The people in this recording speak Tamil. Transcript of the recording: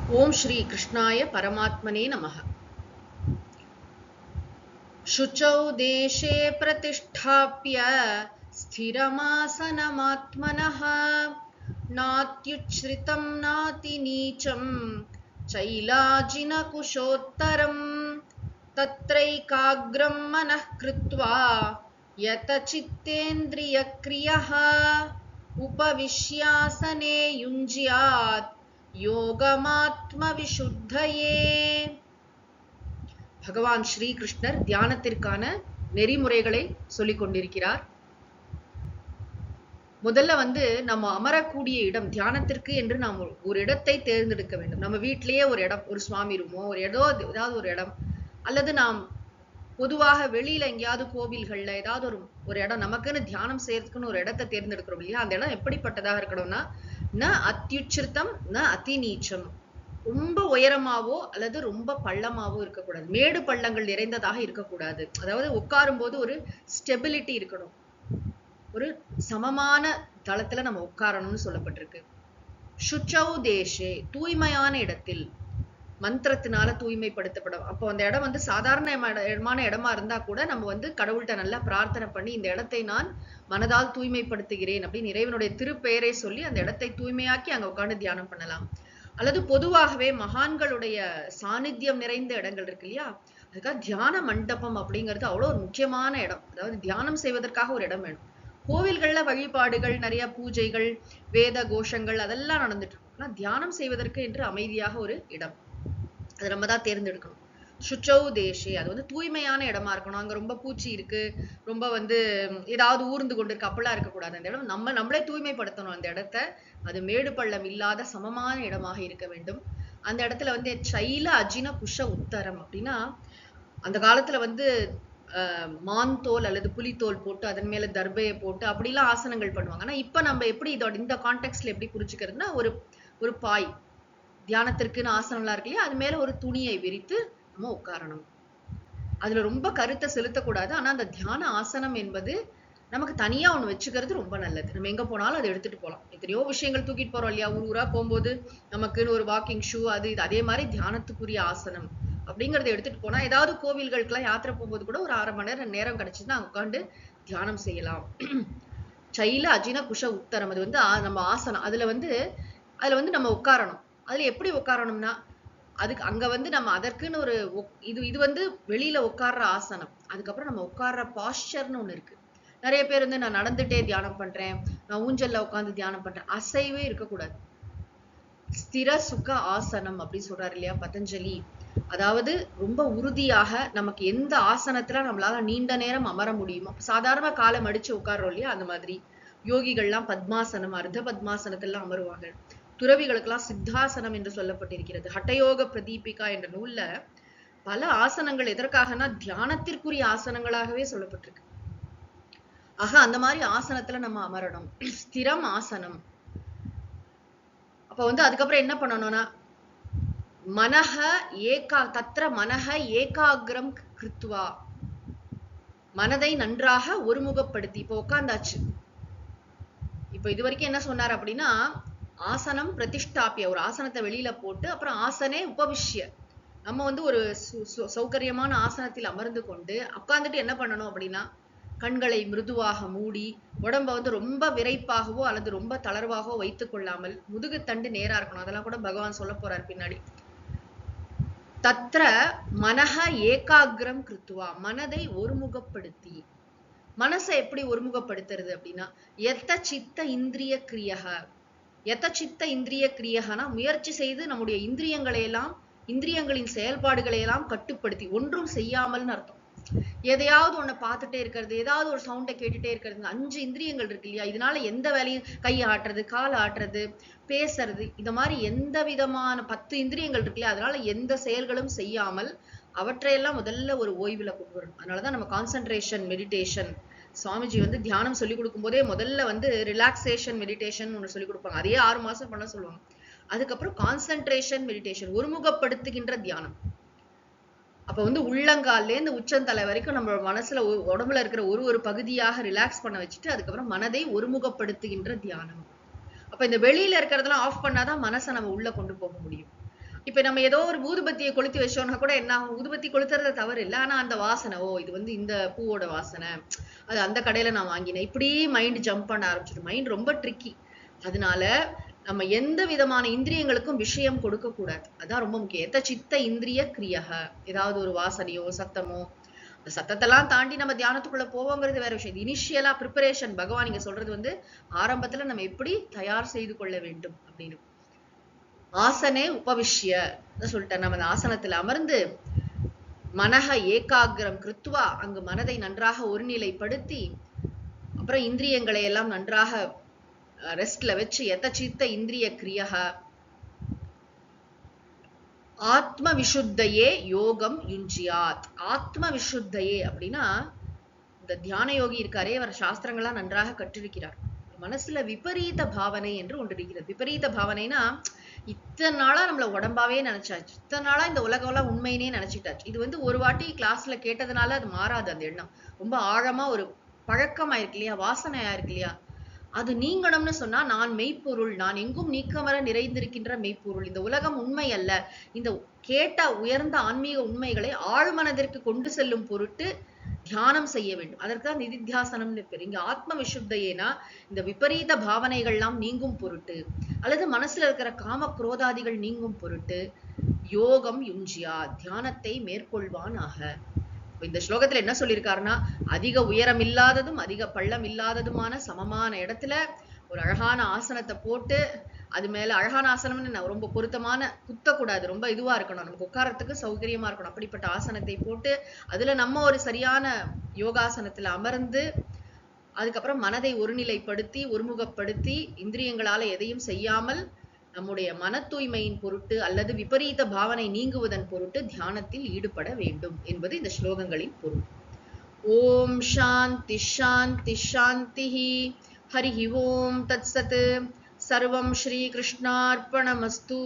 ओम श्री कृष्णाय परमात्मने नमः। शुचौ देशे प्रतिष्ठाप्य स्थिरमासनमात्मनः नात्युच्छ्रितं नातिनीचं चैलाजिनकुशोत्तरम् तत्रैकाग्रं मनः कृत्वा यतचित्तेन्द्रियक्रियः उपविश्यासने युञ्ज्यात् யோகமாத்மவிசுத்தயே. பகவான் ஸ்ரீ கிருஷ்ணர் தியானத்திற்கான நெறிமுறைகளை சொல்லிக் கொண்டிருக்கிறார். முதல்ல நம்ம அமரக்கூடிய இடம் தியானத்திற்கு என்று நாம் ஒரு இடத்தை தேர்ந்தெடுக்க வேண்டும். நம்ம வீட்டிலேயே ஒரு இடம், ஒரு சுவாமி ரூமோ, ஒரு ஏதாவது ஒரு இடம், அல்லது நாம் பொதுவாக வெளியில எங்கேயாவது கோவில்கள்ல ஏதாவது ஒரு இடம் நமக்குன்னு தியானம் செய்யறதுக்குன்னு ஒரு இடத்தை தேர்ந்தெடுக்கிறோம் இல்லையா? அந்த இடம் எப்படிப்பட்டதாக இருக்கணும்னா, ந அத்யுச்சிருத்தம் ந அதிநீச்சம், ரொம்ப உயரமாவோ அல்லது ரொம்ப பள்ளமாவோ இருக்கக்கூடாது, மேடு பள்ளங்கள் நிறைந்ததாக இருக்கக்கூடாது. அதாவது உட்காரும் போது ஒரு ஸ்டெபிலிட்டி இருக்கணும், ஒரு சமமான தளத்துல நம்ம உட்காரணும்னு சொல்லப்பட்டிருக்கு. சுச்சௌ தேசே, தூய்மையான இடத்தில், மந்திரத்தினால தூய்மைப்படுத்தப்படும். அப்போ அந்த இடம் சாதாரணமான இடமா இருந்தா கூட நம்ம கடவுள்கிட்ட நல்லா பிரார்த்தனை பண்ணி இந்த இடத்தை நான் மனதால் தூய்மைப்படுத்துகிறேன் அப்படின்னு இறைவனுடைய திருப்பெயரை சொல்லி அந்த இடத்தை தூய்மையாக்கி அங்க உட்கார்ந்து தியானம் பண்ணலாம். அல்லது பொதுவாகவே மகான்களுடைய சாநித்தியம் நிறைந்த இடங்கள் இருக்கு இல்லையா, அதுக்காக தியான மண்டபம் அப்படிங்கிறது அவ்வளவு ஒரு முக்கியமான இடம். அதாவது தியானம் செய்வதற்காக ஒரு இடம் வேணும். கோவில்கள்ல வழிபாடுகள், நிறைய பூஜைகள், வேத கோஷங்கள் அதெல்லாம் நடந்துட்டு இருக்கும். ஆனா தியானம் செய்வதற்கு என்று அமைதியாக ஒரு இடம், அது நம்ம தான் தேர்ந்தெடுக்கணும். சுச்சௌ தேசே, அது தூய்மையான இடமா இருக்கணும். அங்க ரொம்ப பூச்சி இருக்கு, ரொம்ப ஏதாவது ஊர்ந்து கொண்டு இருக்கு, அப்படிலாம் இருக்கக்கூடாது. அந்த இடம் நம்மளே தூய்மைப்படுத்தணும் அந்த இடத்த. அது மேடு பள்ளம் இல்லாத சமமான இடமாக இருக்க வேண்டும். அந்த இடத்துல சைல அஜின குஷ உத்தரம் அப்படின்னா, அந்த காலத்துல மான் தோல் அல்லது புலித்தோல் போட்டு அதன் மேல தர்பையை போட்டு அப்படிலாம் ஆசனங்கள் பண்ணுவாங்க. ஆனா இப்ப நம்ம எப்படி இந்த கான்டெக்ட்ல எப்படி புரிஞ்சுக்கிறதுனா, ஒரு பாய், தியானத்திற்குன்னு ஆசனம்லாம் இருக்கு இல்லையா, அது மேல ஒரு துணியை விரித்து நம்ம உட்காரணும். அதுல ரொம்ப கருத்தை செலுத்தக்கூடாது. ஆனா அந்த தியான ஆசனம் என்பது நமக்கு தனியா ஒண்ணு வச்சுக்கிறது ரொம்ப நல்லது. நம்ம எங்க போனாலும் அதை எடுத்துட்டு போகலாம். எத்தனையோ விஷயங்கள் தூக்கிட்டு போறோம் இல்லையா, ஊரா போகும்போது நமக்குன்னு ஒரு வாக்கிங் ஷூ, அது அதே மாதிரி தியானத்துக்குரிய ஆசனம் அப்படிங்கறத எடுத்துட்டு போனா, ஏதாவது கோவில்களுக்கெல்லாம் யாத்திரை போகும்போது கூட ஒரு 1/2 மணி நேரம் கிடைச்சுன்னா உட்காந்து தியானம் செய்யலாம். சைல அஜின குஷ உத்தரம், அது நம்ம ஆசனம். அதுல நம்ம உட்காரணும். அதுல எப்படி உட்காரணும்னா, அதுக்கு அங்க நம்ம அதற்குன்னு ஒரு இது வெளியில உட்கார்ற ஆசனம். அதுக்கப்புறம் நம்ம உட்கார்ற பாஸ்டர்னு ஒண்ணு இருக்கு. நிறைய பேர் நான் நடந்துட்டே தியானம் பண்றேன், நான் ஊஞ்சல்ல உட்கார்ந்து தியானம் பண்றேன், அசைவே இருக்கக்கூடாது. ஸ்திர சுக ஆசனம் அப்படின்னு சொல்றாரு இல்லையா பதஞ்சலி. அதாவது ரொம்ப உறுதியாக நமக்கு எந்த ஆசனத்துல நம்மளால நீண்ட நேரம் அமர முடியுமோ, சாதாரண காலை மடிச்சு உட்கார்றோம் இல்லையா, அந்த மாதிரி யோகிகள்லாம் பத்மாசனம், அர்த்த பத்மாசனத்துல அமருவாங்க. துறவிகளுக்கெல்லாம் சித்தாசனம் என்று சொல்லப்பட்டிருக்கிறது. ஹட்டயோக பிரதீபிகா என்ற நூல்ல பல ஆசனங்கள் எதற்காகனா தியானத்திற்குரிய ஆசனங்களாகவே சொல்லப்பட்டிருக்கு. ஆக அந்த மாதிரி ஆசனத்துல நம்ம அமரணும். ஸ்திரம் ஆசனம். அப்ப அதுக்கப்புறம் என்ன பண்ணணும்னா, மனஹ தத்ர மனஹ ஏகாகிரம் கிருத்வா, மனதை நன்றாக ஒருமுகப்படுத்தி. இப்ப உட்கார்ந்தாச்சு. இப்ப இது வரைக்கும் என்ன சொன்னார் அப்படின்னா, ஆசனம் பிரதிஷ்டாப்பிய, ஒரு ஆசனத்தை வெளியில போட்டு அப்புறம் ஆசனே உபவிஷ்ய, நம்ம ஒரு சௌகரியமான ஆசனத்தில் அமர்ந்து கொண்டு உட்கார்ந்துட்டு என்ன பண்ணணும் அப்படின்னா, கண்களை மிருதுவாக மூடி, உடம்ப ரொம்ப விரைப்பாகவோ அல்லது ரொம்ப தளர்வாகவோ வைத்துக் கொள்ளாமல் முதுகு தண்டு நேரா இருக்கணும். அதெல்லாம் கூட பகவான் சொல்ல போறார் பின்னாடி. தத்ர மனஹ ஏகாகிரம் கிருத்வா, மனதை ஒருமுகப்படுத்தி. மனசை எப்படி ஒருமுகப்படுத்துறது அப்படின்னா, எத்த சித்த இந்திரிய கிரியக, எத்த சித்த இந்திரிய கிரியகனா முயற்சி செய்து நம்முடைய இந்திரியங்களின் செயல்பாடுகளை எல்லாம் கட்டுப்படுத்தி, ஒன்றும் செய்யாமல்னு அர்த்தம். எதையாவது ஒண்ணு பார்த்துட்டே இருக்கிறது, ஏதாவது ஒரு சவுண்டை கேட்டுட்டே இருக்கிறது. 5 இந்திரியங்கள் இருக்கு இல்லையா, இதனால எந்த வேலையும், கையை ஆட்டுறது, காலை ஆட்டுறது, பேசுறது, இந்த மாதிரி எந்த விதமான 10 இந்திரியங்கள் இருக்கு இல்லையா, அதனால எந்த செயல்களும் செய்யாமல் அவற்றையெல்லாம் முதல்ல ஒரு ஓய்வுல கொண்டு வரணும். அதனாலதான் நம்ம கான்சென்ட்ரேஷன் மெடிடேஷன், சுவாமிஜி தியானம் சொல்லி கொடுக்கும் போதே முதல்ல ரிலாக்ஸேஷன் மெடிடேஷன் ஒண்ணு சொல்லி கொடுப்பாங்க. அதையே 6 மாசம் பண்ண சொல்லுவாங்க. அதுக்கப்புறம் கான்சென்ட்ரேஷன் மெடிடேஷன், ஒருமுகப்படுத்துகின்ற தியானம். அப்ப உள்ளங்கால்ல இருந்து உச்சந்தலை வரைக்கும் நம்ம மனசுல உடம்புல இருக்கிற ஒரு பகுதியாக ரிலாக்ஸ் பண்ண வச்சுட்டு அதுக்கப்புறம் மனதை ஒருமுகப்படுத்துகின்ற தியானம். அப்ப இந்த வெளியில இருக்கிறதெல்லாம் ஆஃப் பண்ணாதான் மனசை நம்ம உள்ள கொண்டு போக முடியும். இப்ப நம்ம ஏதோ ஒரு ஊதுபத்தியை கொளுத்தி வச்சோம்னா கூட என்ன ஆகும்? ஊதுபத்தி கொளுத்துறது தவறு இல்ல. ஆனா அந்த வாசனை, ஓ இது வந்து இந்த பூவோட வாசனை. அது அந்த கடையில நான் வாங்கினேன். இப்படி மைண்ட் ஜம்ப் பண்ண ஆரம்பிச்சிடும். மைண்ட் ரொம்ப ட்ரிக்கி. அதனால நம்ம எந்த விதமான இந்திரியங்களுக்கும் விஷயம் கொடுக்க கூடாது. அதான் ரொம்ப முக்கியம். எத்த சித்த இந்திரிய கிரியக. ஏதாவது ஒரு வாசனையோ, சத்தமோ, அந்த சத்தத்தெல்லாம் தாண்டி நம்ம தியானத்துக்குள்ள போவோங்கிறது வேற விஷயம். இனிஷியலா ப்ரிப்பரேஷன் பகவான் இங்க சொல்றது வந்து ஆரம்பத்துல நம்ம எப்படி தயார் செய்து கொள்ள வேண்டும் அப்படின்னு. ஆசனே உபவிஷ்ய சொல்லிட்டேன். நம்ம அந்த ஆசனத்துல அமர்ந்து மனக ஏகாகிரம் கிருத்வா, அங்கு மனதை நன்றாக ஒருநிலைப்படுத்தி, அப்புறம் இந்திரியங்களை எல்லாம் நன்றாக ரெஸ்ட்ல வச்சு, எதச்சித்த இந்திரிய கிரியக ஆத்ம விஷுத்தையே யோகம் யுஞ்சியாத். ஆத்ம விஷுத்தையே அப்படின்னா, இந்த தியான யோகி இருக்காரே, அவர் சாஸ்திரங்கள்லாம் நன்றாக கற்றிருக்கிறார். மனசுல விபரீத பாவனை என்று ஒன்று இருக்கிறது. விபரீத பாவனைனா, இத்தனை நாளா நம்மள உடம்பாவே நினைச்சாச்சு. இத்தனை நாளா இந்த உலகம் எல்லாம் உண்மையினே நினைச்சிட்டாச்சு. இது வந்து ஒரு வாட்டி கிளாஸ்ல கேட்டதுனால அது மாறாது. அந்த எண்ணம் ரொம்ப ஆழமா ஒரு பழக்கமா இருக்கு இல்லையா, வாசனையா இருக்கு இல்லையா, அது நீங்கணும்னு சொன்னா, நான் மெய்ப்பொருள், நான் எங்கும் நீக்கமர நிறைந்திருக்கின்ற மெய்ப்பொருள், இந்த உலகம் உண்மை அல்ல, இந்த கேட்ட உயர்ந்த ஆன்மீக உண்மைகளை ஆழ்மனதிற்கு கொண்டு செல்லும் பொருட்டு தியானம் செய்ய வேண்டும். அதற்குதான் நிதித்தியாசனம்னு பேர். இங்க ஆத்ம விஷுத்தையேனா இந்த விபரீத பாவனைகள்லாம் நீங்கும் பொருட்டு, அல்லது மனசுல இருக்கிற காம குரோதாதிகள் நீங்கும் பொருட்டு யோகம் யுஞ்சியா, தியானத்தை மேற்கொள்வான் ஆக. இந்த ஸ்லோகத்துல என்ன சொல்லியிருக்காருன்னா, அதிக உயரம் இல்லாததும் அதிக பள்ளம் இல்லாததுமான சமமான இடத்துல ஒரு அழகான ஆசனத்தை போட்டு, அது மேல அழகான ஆசனம்னு ரொம்ப பொருத்தமான, குத்தக்கூடாது, ரொம்ப இதுவா இருக்கணும், நமக்கு உட்காரத்துக்கு சௌகரியமா இருக்கணும். அப்படிப்பட்ட ஆசனத்தை போட்டு அதுல நம்ம ஒரு சரியான யோகாசனத்துல அமர்ந்து, அதுக்கப்புறம் மனதை ஒருநிலைப்படுத்தி ஒருமுகப்படுத்தி, இந்திரியங்களால எதையும் செய்யாமல் நம்முடைய மன தூய்மையின் பொருட்டு அல்லது விபரீத பாவனை நீங்குவதன் பொருட்டு தியானத்தில் ஈடுபட வேண்டும் என்பது இந்த ஸ்லோகங்களின் பொருள். ஓம் சாந்தி சாந்தி சாந்தி. ஹரி ஓம் தத் சத். சர்வம் ஸ்ரீ கிருஷ்ணார்ப்பணமஸ்து.